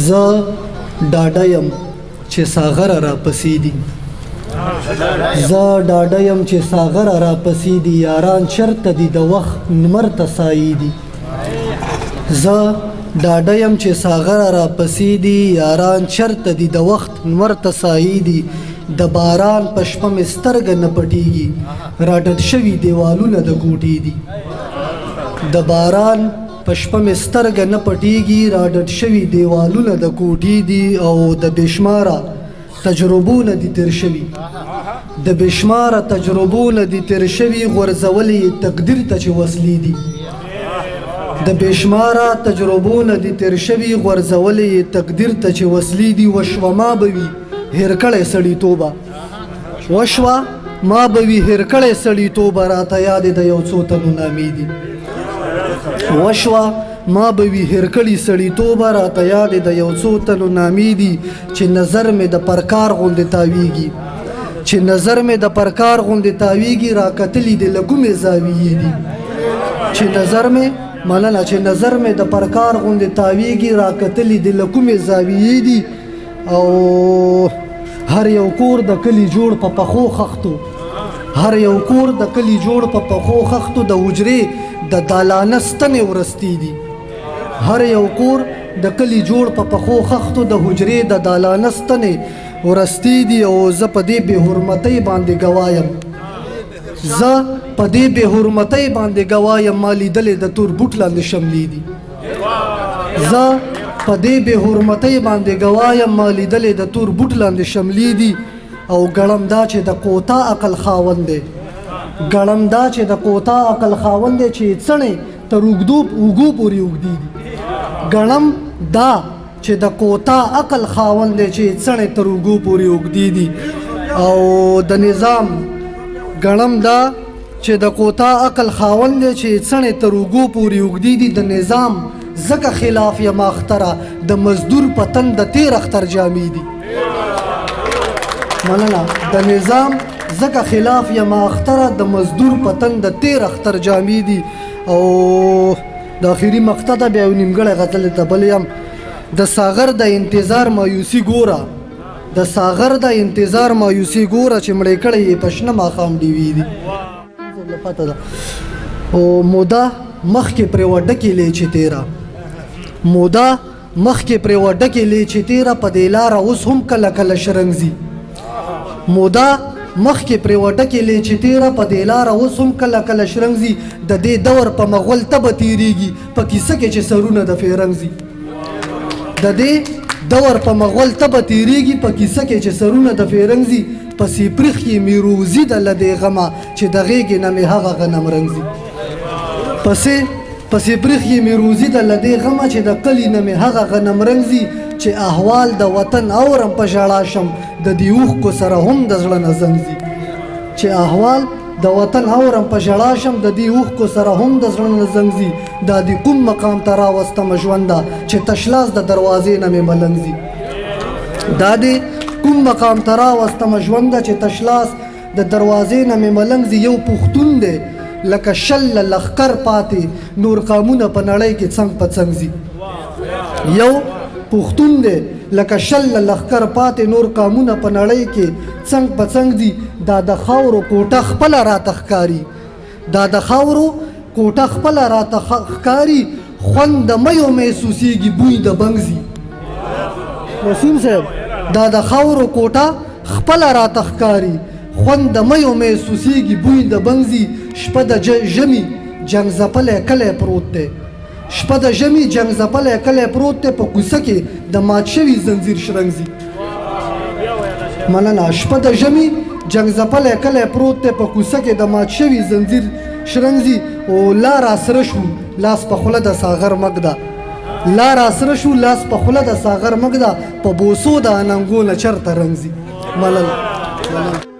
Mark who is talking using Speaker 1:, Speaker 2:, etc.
Speaker 1: زه ډاډه یم چې ساغره راپسې دي زه ډاډه یم چې ساغره راپسې دي یاران چرته دي د وخت نمر ته سایې دي زه ډاډه یم چې ساغره راپسې دي یاران چرته دي د وخت نمر ته سایې دي د باران په شپه مې سترګه نه پټېږي راډډ شوي دیوالونه د کوټې دي د باران په شپه مې سترګه نه پټېږي راډډ شوي دیوالونه د کوټې دي او د بېشماره تجربو نه دي تېر شوي د بېشماره تجربو نه دي تېر شوي غورځولې تقدیر ته چې وصلې دي د بېشماره تجربو نه دي تېر شوي غورځولې تقدیر ته چې وصلې دي وشوه ما به وي هېر کړی سړیتوبه وشوه ما به وي هېر کړی سړیتوبه راته یادې د یو څو تنو نامې دي وشوه ما به وي هېر کړي سړیتوبه راته یادې د یو څو تنو نامې دي چې نظر مې د پرکار غوندې تاویږي چې نظر مې د پرکار غوندې تاویږي راکتلي دي له کومې زاویې دي چې نظر مې مننه چې نظر مې د پرکار غوندې تاویږي راکتلي دي له کومې زاویې دي او هر یو کور د کلي جوړ په پخو خښتو هر یو کور د کلي جوړ په پخو خښتو د حجرې د دالانه ستنې ورستې دي هر یو کور د کلي جوړ په پخو خښتو د حجرې د دالانه ستنې ورستې دي او زه په دې بې حرمتۍ باندې ګوایم زه په دې بې حرمتۍ باندې ګوایم ما لیدلې د تور بوټ لاندې شملې دي زه په دې بې حرمتۍ باندې ګوایم ما لیدلې د تور بوټ لاندې شملې دي او ګړم دا چې د کوتا عقل خاوند دی ګړم دا چې د کوتا عقل خاوند دی چې څڼې تر اوږو پورې اوږدې دي ګړم دا چې د کوتا عقل خاوند دی چې څڼې تر اوږو پورې اوږدې دي او د نظام ګړم دا چې د کوتا عقل خاوند دی چې څڼې تر اوږو پورې اوږدې دي د نظام ځکه خلاف یم اختره د مزدور په تن د تېر اختر جامې دي مننه د نظام ځکه خلاف یم اختره د مزدور په تن د تېر اختر جامې دي او د آخري مقطع ته بیا یو نیمګړی غزل ته بل یم د ساغر د انتظار مایوسي ګوره د ساغر د انتظار مایوسي ګوره چې مړې کړی یې په شنه ماښام ډیوې دي پته ده او موده مخکې پرې وه ډکې لیچې تېره موده مخکې پرې وه ډکې لیچې تېره په دې لاره اوس هم کله کله شرنګ ځي موده مخکې پرې وه ډکې لیچې تېره په دې لاره اوس هم کله کله شرنګ ځي د دې دور په مغول تبه تېرېږي په کیسه کې چې سرونه د فیرنګ ځي د دې دور په مغول تبه تېرېږي په کیسه کې چې سرونه د فیرنګ ځي په سیپریخ کې مې روزي ده له دې غمه چې د غېږې نه مې هغه غنم رنګ ځي په سیپریخ کې مې روزي ده له دې غمه چې د کلي نه مې هغه غنم رنګ ځي چې احوال د وطن اورم په ژړا شم د دې اوښکو سره هم د زړه نه زنګ ځي چې احوال د وطن اورم په ژړا شم د دې اوښکو سره هم د زړه نه زنګ ځي دا دې کوم مقام ته راوستمه ژونده چې تشلاس د دروازې نه مې ملنګ ځي دا دې کوم مقام ته راوستمه ژونده چې تشلاس د دروازې نه مې ملنګ ځي یو پښتون دی لکه شل لښکر پاتې نور قامونه په نړۍ کې څنګ په څنګ ځي یو پښتون دی لکه شل لښکر پاتې نور قامونه په نړۍ کې څنګ په څنګ دي دا د خاورو کوټه خپله راته ښکاري دا د خاورو کوټه خپله راته ښکاري خوند د میو محسوسیږي بوی د بنګ ځي نسیم صاحب دا د خاورو کوټه خپله راته ښکاري خوند د میو محسوسیږي بوی د بنګ ځي شپه د ژمي جنګ ځپلی کلی پروت دی شپه د ژمي جنګ ځپلی کلی پروت دی په کوڅه کې د مات شوي زنځیر شرنګ ځي مننه شپه د ژمي جنګ ځپلی کلی پروت دی په کوڅه کې د مات شوي زنځیر شرنګ ځي او لا راسره شو لاس په خوله د ساغر مګ ده لا راسره شو لاس په خوله د ساغر مګ ده په بوسو د اننګو نه چرته رنګ ځي مننه